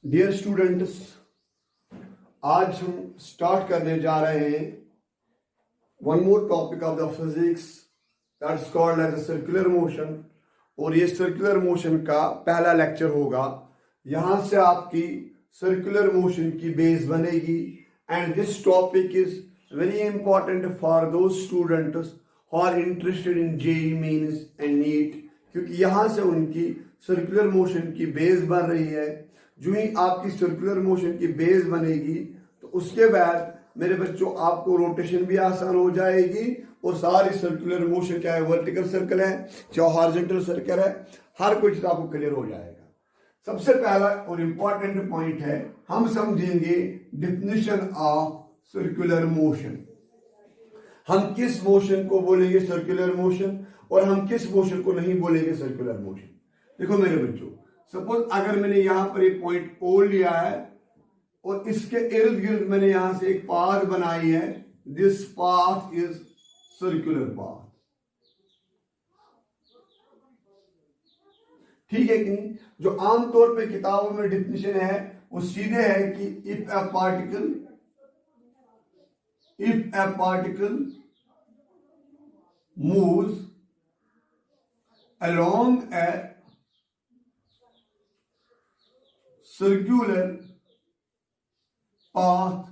Dear students, आज हम start करने जा रहे हैं one more topic of the physics that's called as circular motion. और ये सर्कुलर मोशन का पहला लेक्चर होगा। यहां से आपकी सर्कुलर मोशन की बेस बनेगी and this topic is very important for those students who are interested in JEE mains and NEET, क्योंकि यहां से उनकी सर्कुलर मोशन की बेस बन रही है। जो ही आपकी सर्कुलर मोशन की बेस बनेगी तो उसके बाद मेरे बच्चों आपको रोटेशन भी आसान हो जाएगी और सारी सर्कुलर मोशन, चाहे वर्टिकल सर्कल है चाहे हॉरिजॉन्टल सर्कल है, हर कुछ आपको क्लियर हो जाएगा। सबसे पहला और इंपॉर्टेंट पॉइंट है, हम समझेंगे डिफिनेशन ऑफ सर्कुलर मोशन। हम किस मोशन को बोलेंगे सर्कुलर मोशन और हम किस मोशन को नहीं बोलेंगे सर्कुलर मोशन। देखो मेरे बच्चों, सपोज अगर मैंने यहां पर एक पॉइंट ओ लिया है और इसके इर्द गिर्द मैंने यहां से एक पाथ बनाई है, this path is circular path. ठीक है कि नहीं? जो आमतौर पे किताबों में डिफिनेशन है वो सीधे है कि if A particle moves along a circular path,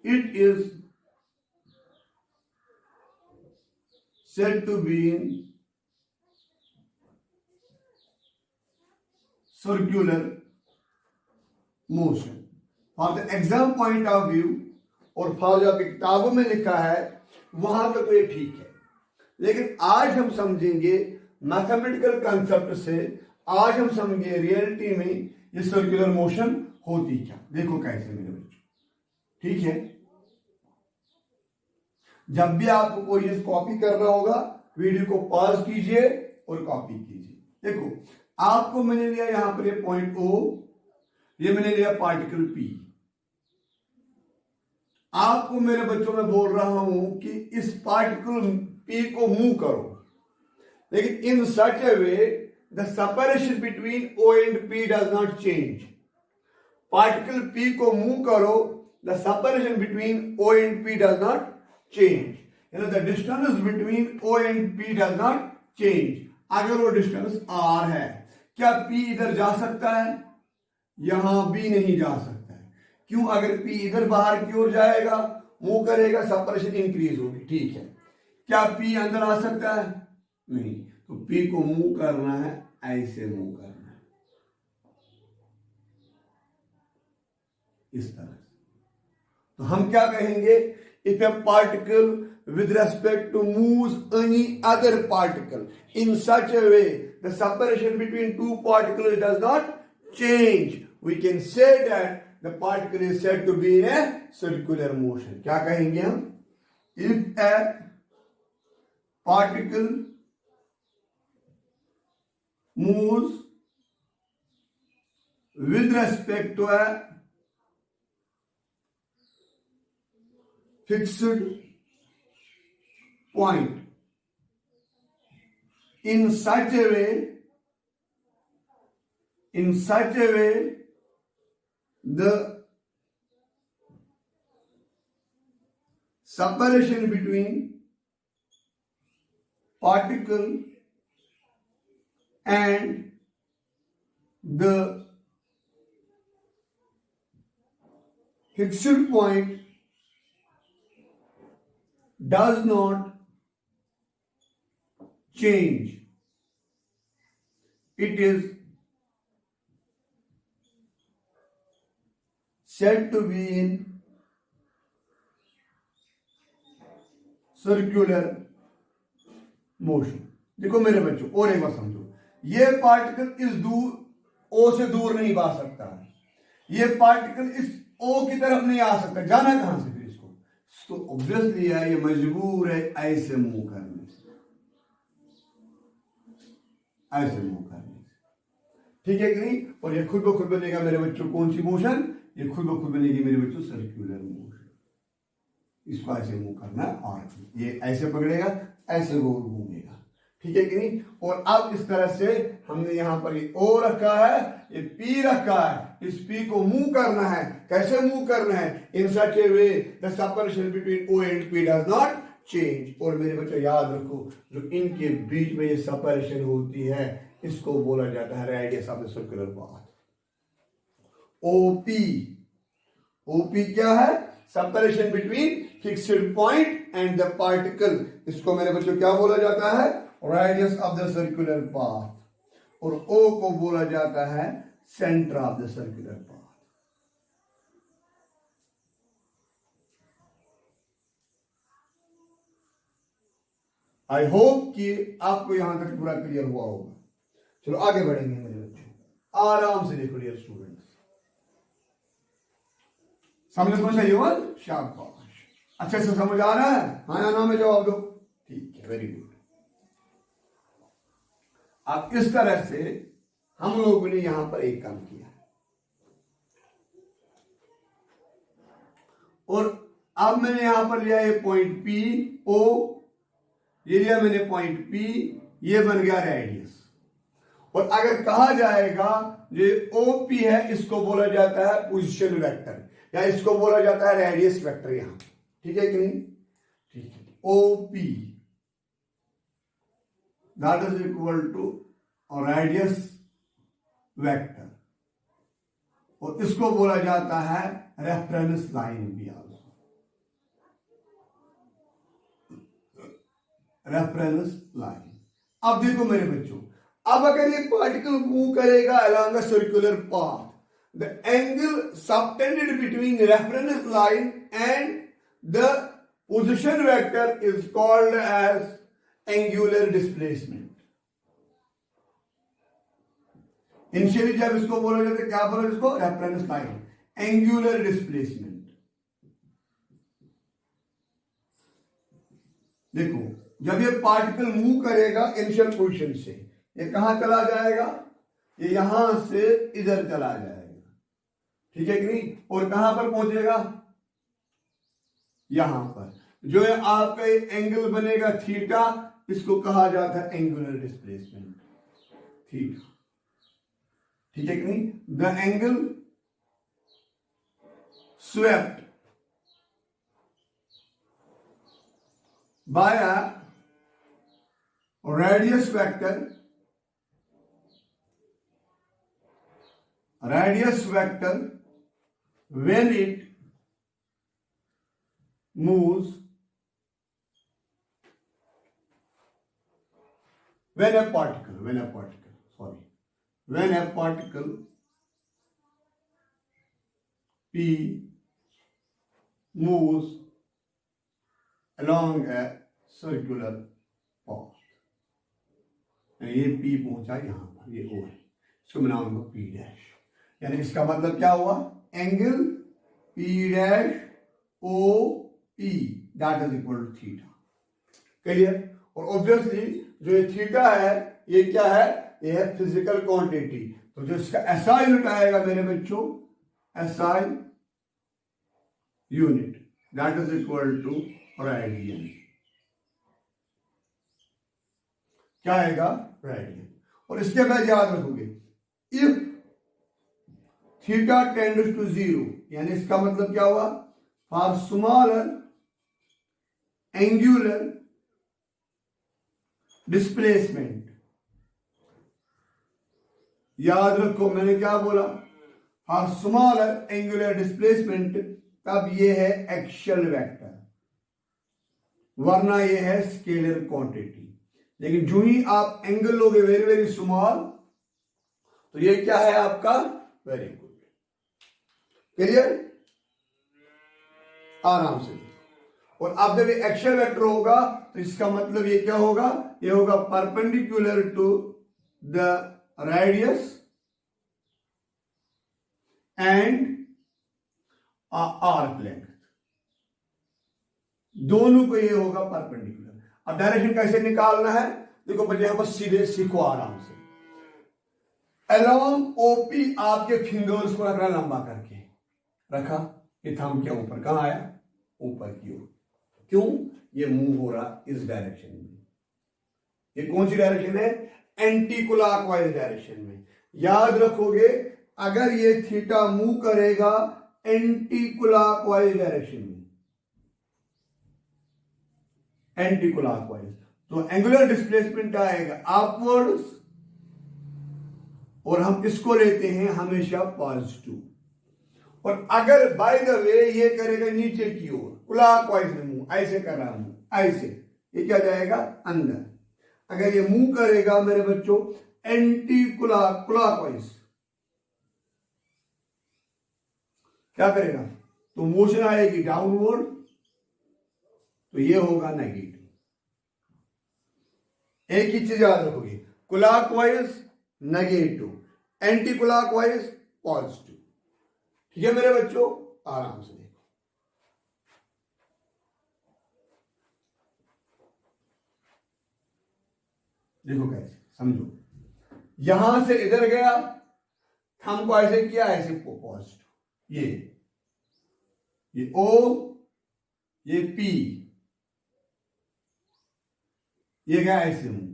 it is said to be in circular motion. For the exam point of view और फॉर जो किताबों में लिखा है वहां तक तो ये ठीक है, लेकिन आज हम समझेंगे मैथमेटिकल कंसेप्ट से, आज हम समझेंगे रियलिटी में ये सर्कुलर मोशन होती क्या। देखो कैसे मेरे बच्चों, ठीक है? जब भी आपको कोई चीज कॉपी करना होगा वीडियो को पॉज कीजिए और कॉपी कीजिए। देखो आपको मैंने लिया यहां पर ये पॉइंट ओ, ये मैंने लिया पार्टिकल पी। आपको मेरे बच्चों में बोल रहा हूं कि इस पार्टिकल पी को मूव करो, लेकिन in such a way the separation between O and P does not change. Particle P को मूव करो, the separation between O and P does not change, the distance between O and P does not change. अगर वो distance are है, क्या P इधर जा सकता है? यहां भी नहीं जा सकता है। क्यों? अगर पी इधर बाहर की ओर जाएगा, मूव करेगा, सेपरेशन इंक्रीज होगी। ठीक है, क्या पी अंदर आ सकता है? नहीं। तो पी को मूव करना है, ऐसे मूव करना है, इस तरह से। तो हम क्या कहेंगे? If A particle with respect to moves any other particle in such a way the separation between two particles does not change, we can say that the particle is said to be in a circular motion. क्या कहेंगे हम? If a particle moves with respect to a fixed point in such a way the separation between particle and the fixed point does not change. It is said to be in circular motion. देखो मेरे बच्चों, और एक बार समझो, ये particle इस ओ से दूर नहीं जा सकता है, ये पार्टिकल इस ओ की तरफ नहीं आ सकता, जाना कहां से फिर इसको? तो ऑब्वियसली है, ये मजबूर है ऐसे मूव करने से, ऐसे मूव करने से। ठीक है कि नहीं? और ये खुद ब खुद बनेगा मेरे बच्चों कौन सी मोशन? ये खुद ब खुद बनेगी मेरे बच्चों सर्कुलर मोशन। इसको ऐसे मूव करना है और ये ऐसे पकड़ेगा, ऐसे वो घूमेगा। ठीक है कि नहीं। और अब इस तरह से हमने यहां पर ये ओ रखा है, ये पी रखा है, इस पी को मूव करना है। कैसे मूव करना है? In such a way the separation between O and P does not change. और मेरे बच्चों याद रखो, जो इनके बीच में ये सेपरेशन होती है इसको बोला जाता है radius of the circular path, OP. OP क्या है? Separation between fixed point and the particle. इसको मेरे बच्चों क्या बोला जाता है? Radius of the circular path. और ओ को बोला जाता है centre of the circular path. I hope कि आपको यहां तक पूरा क्लियर हुआ होगा। चलो आगे बढ़ेंगे मेरे बच्चों, आराम से देखो डियर स्टूडेंट्स। समझ में हुआ? शाबाश, अच्छे से समझ आ रहा है? हाँ या ना में जवाब दो। ठीक है, वेरी गुड। अब इस तरह से हम लोगों ने यहां पर एक काम किया और अब मैंने यहां पर लिया ये पॉइंट पी ओ, ये लिया मैंने पॉइंट पी, ये बन गया रेडियस। और अगर कहा जाएगा ये ओपी है, इसको बोला जाता है पोजीशन वेक्टर या इसको बोला जाता है रेडियस वेक्टर यहां। ठीक है कि नहीं? ठीक है। OP that is equal to radius vector, और इसको बोला जाता है रेफरेंस लाइन भी। Also reference line. अब देखो मेरे बच्चों, अब अगर ये पार्टिकल मूव करेगा along a circular path, the angle subtended between reference line and the position vector is called as angular displacement. Initially जब इसको बोला जाता है, क्या बोला इसको? Reference line, angular displacement. देखो, जब ये पार्टिकल मूव करेगा इनिशियल पोजीशन से, ये कहां चला जाएगा? ये यहां से इधर चला जाएगा। ठीक है कि नहीं? और कहां पर पहुंचेगा? यहां पर। जो है आपका एंगल बनेगा थीटा, इसको कहा जाता है एंगुलर डिस्प्लेसमेंट, थीटा। ठीक है कि नहीं? The angle swept by a radius vector when it moves, when a particle P moves along a circular path। ये P पहुंचा यहां पर, ये O है, इसको मैं नाम दूंगा P डैश। यानी इसका मतलब क्या हुआ? Angle P dash O P that is equal to theta. Clear? और ऑब्वियसली जो ये थीटा है, ये क्या है? ये है फिजिकल क्वांटिटी। तो जो इसका एसआई यूनिट आएगा मेरे बच्चों, SI unit that is equal to radian. क्या आएगा? रेडियन। और इसके बाद याद रखोगे, इफ थीटा टेंड्स टू 0, यानी इसका मतलब क्या हुआ? For smaller angular displacement. याद रखो मैंने क्या बोला? फॉर स्मॉलर एंगुलर डिस्प्लेसमेंट, तब ये है एक्सियल वेक्टर, वरना ये है स्केलर क्वांटिटी। लेकिन जो ही आप एंगल लोगे वेरी वेरी स्मॉल, तो ये क्या है आपका? Very good. क्लियर? आराम से। और अब जब ये एक्सियल वेक्टर होगा तो इसका मतलब ये क्या होगा? ये होगा perpendicular to the radius and arc length, दोनों को ये होगा परपेंडिकुलर। अब डायरेक्शन कैसे निकालना है? देखो बच्चे यहां पर सीधे सीखो आराम से। अलोंग ओपी आपके फिंगर्स को रखना लंबा करके, रखा, ये थंब के ऊपर, कहां आया? ऊपर की ओर। क्यों? ये मूव हो रहा इस डायरेक्शन में। ये कौन सी डायरेक्शन है? एंटी क्लॉकवाइज डायरेक्शन में। याद रखोगे, अगर ये थीटा मूव करेगा एंटी क्लॉकवाइज डायरेक्शन में, एंटी क्लॉकवाइज, तो एंगुलर डिस्प्लेसमेंट आएगा अपवर्ड्स, और हम इसको लेते हैं हमेशा पॉजिटिव। और अगर बाय द वे ये करेगा नीचे की ओर क्लॉकवाइज में मूव, ऐसे कर रहा हूं, ऐसे, ये क्या जाएगा? अंदर। अगर ये मूव करेगा मेरे बच्चों एंटी क्लॉकवाइज, क्या करेगा? तो मोशन आएगी डाउनवर्ड, तो ये होगा नेगेटिव। एक ही चीज याद रखोगे, clockwise negative, anti clockwise positive. ठीक है मेरे बच्चों, आराम से देखो। देखो कैसे, समझो। यहां से इधर गया, हमको ऐसे किया, ऐसे पॉजिटिव, ये ओ, ये पी, ये गया ऐसे मुंह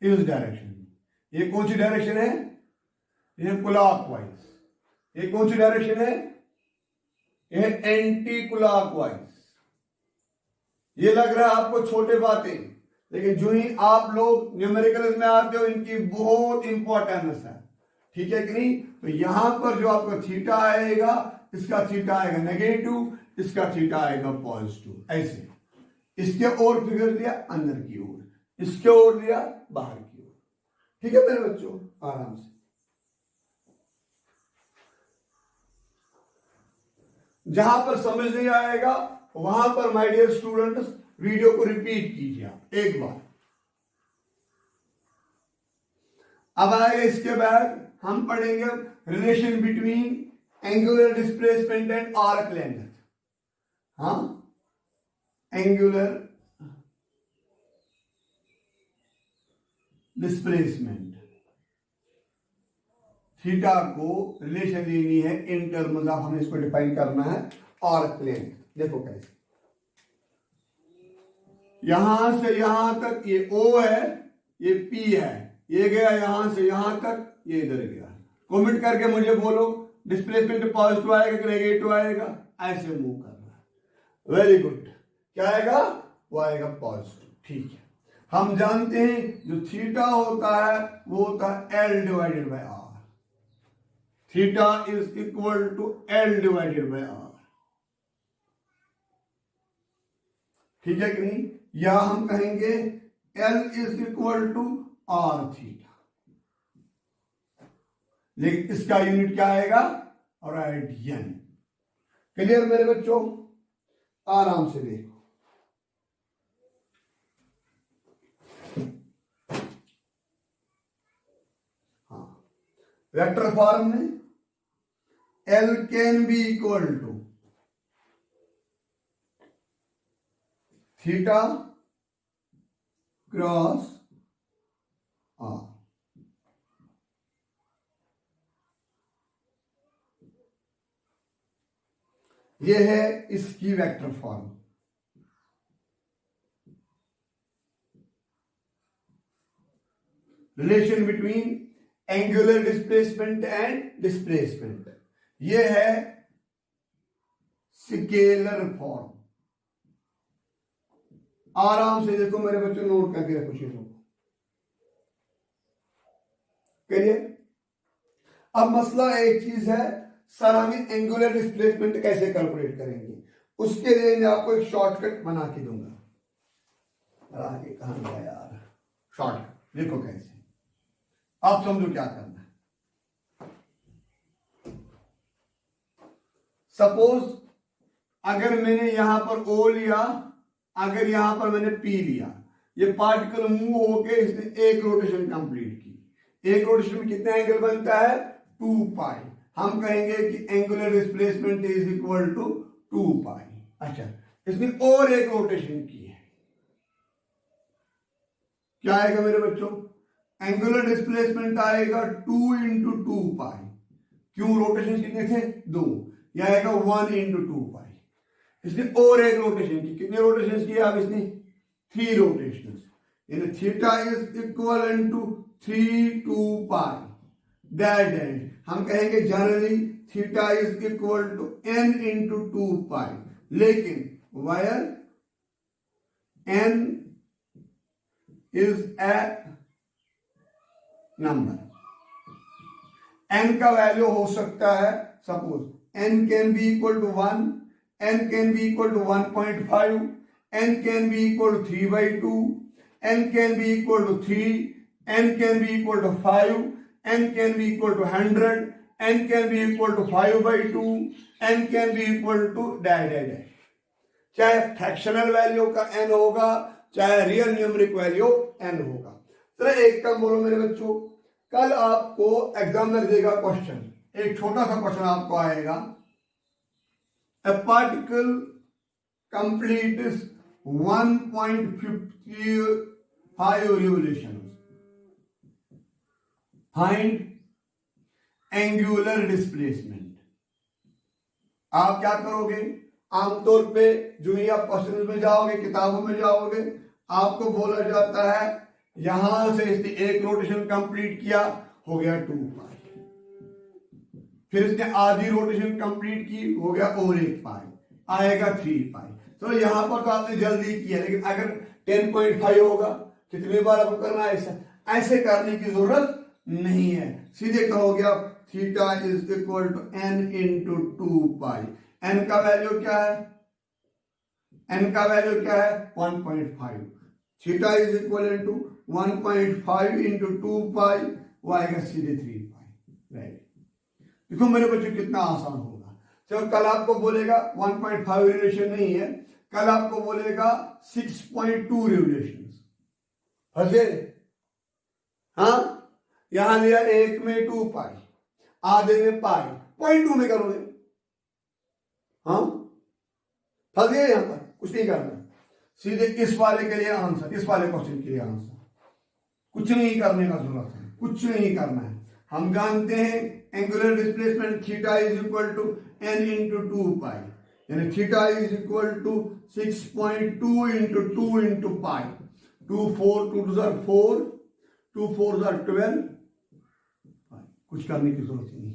इस डायरेक्शन में। ये कौन सी डायरेक्शन है? ये क्लॉकवाइज। ये कौन सी डायरेक्शन है? ये एंटी क्लॉकवाइज। ये लग रहा है आपको छोटे बातें, लेकिन जो ही आप लोग न्यूमेरिकल्स में आते हो, इनकी बहुत इंपॉर्टेंस है। ठीक है कि नहीं? तो यहां पर जो आपका थीटा आएगा, इसका थीटा आएगा नेगेटिव, इसका थीटा आएगा पॉजिटिव, ऐसे। इसके और फिगर लिया अंदर की ओर, इसके ओर लिया बाहर की ओर। ठीक है मेरे बच्चों, आराम से। जहां पर समझ नहीं आएगा वहां पर माय डियर स्टूडेंट्स वीडियो को रिपीट कीजिए आप एक बार। अब आएगा इसके बाद हम पढ़ेंगे relation between angular displacement and arc length. हाँ, एंगुलर डिस्प्लेसमेंट, थीटा को रिलेशन लेनी है इन टर्म्स ऑफ, हमें इसको डिफाइन करना है आर्क लेंथ। देखो कैसे, यहां से यहां तक ये O है, ये P है, ये गया यहां से यहां तक, ये इधर गया। कमेंट करके मुझे बोलो डिस्प्लेसमेंट पॉजिटिव आएगा कि नेगेटिव आएगा? ऐसे मूव करना है। Very good. क्या आएगा? वो आएगा पॉजिटिव। ठीक है, हम जानते हैं जो थीटा होता है वो होता है L divided by R। Theta is equal to L divided by R। ठीक है कि नहीं? या हम कहेंगे L is equal to R theta, लेकिन इसका यूनिट क्या आएगा? रेडियन। क्लियर मेरे बच्चों? आराम से देखो। हाँ, वेक्टर फॉर्म में L can be equal to theta cross R। यह है इसकी vector form. Relation between angular displacement and displacement, यह है स्केलर फॉर्म। आराम से देखो मेरे बच्चों, नोट करके रखो चीजों को। करिए। अब मसला एक चीज है, सर हमें एंगुलर डिस्प्लेसमेंट कैसे कैलकुलेट करेंगे? उसके लिए मैं आपको एक शॉर्टकट बना के दूंगा। आगे कहां गया यार शॉर्टकट? देखो कैसे, आप समझो क्या करना है। सपोज अगर मैंने यहां पर O लिया, अगर यहां पर मैंने P लिया, ये पार्टिकल मूव होके इसने एक रोटेशन कंप्लीट की। एक रोटेशन में कितना एंगल बनता है? 2 पाई। हम कहेंगे कि angular displacement is equal to 2 pi. अच्छा, इसने और एक रोटेशन की है, क्या आएगा मेरे बच्चों? एंगुलर डिस्प्लेसमेंट आएगा 2 इंटू 2 पाई। क्यों? रोटेशन कितने थे? 2। यह आएगा 1 इंटू 2 पाई। इसने और एक रोटेशन की, कितने रोटेशन किए अब इसने? 3 रोटेशन। यानी theta is equal to 3 2 pi dash dash. हम कहेंगे generally theta is equal to n into 2 pi, लेकिन where n is a number, n का वैल्यू हो सकता है, suppose n can be equal to 1, n can be equal to 1.5, n can be equal to 3/2, n can be equal to 3, n can be equal to 5, n can be equal to 100, n can be equal to 5/2, n can be equal to dash dash dash. चाहे fractional value का n होगा, चाहे real numeric value n होगा। तो एक काम बोलो मेरे बच्चों, कल आपको एग्जामिनर देगा क्वेश्चन, एक छोटा सा क्वेश्चन आपको आएगा, ए particle completes 1.55 revolutions, find angular displacement। आप क्या करोगे? आमतौर पे जो ही आप क्वेश्चन में जाओगे, किताबों में जाओगे, आपको बोला जाता है यहां से इसने एक रोटेशन कंप्लीट किया, हो गया 2 पाई, फिर इसने आधी रोटेशन कंप्लीट की, हो गया और 1 पाई, आएगा 3 पाई। तो यहां पर तो आपने जल्दी किया, लेकिन अगर 10.5 होगा, कितनी बार आपको करना है? ऐसे करने की जरूरत नहीं है, सीधे कहोगे आप theta is equal to n into 2 pi. n का वैल्यू क्या है? n का वैल्यू क्या है? 1.5। Theta is equal to 1.5 into 2 pi, वो आएगा सीधे 3 पाई। राइट, देखो मेरे बच्चों कितना आसान होगा। चलो कल आपको बोलेगा 1.5 रिलेशन नहीं है, कल आपको बोलेगा 6.2 रिलेशन, फंसे? हाँ, यहां लिया एक में 2 पाई, आधे में पाई, 0.2 में करोगे। हाँ, फंस गए यहां पर, कुछ नहीं करना, सीधे इस वाले के लिए आंसर, इस वाले क्वेश्चन के लिए आंसर, कुछ नहीं करने का जरूरत है, कुछ नहीं करना है। हम जानते हैं angular displacement theta is equal to n into 2 pi, यानी theta is equal to 6.2 into 2 into pi, 2 4 2 4 2 4 12, कुछ करने की जरूरत नहीं।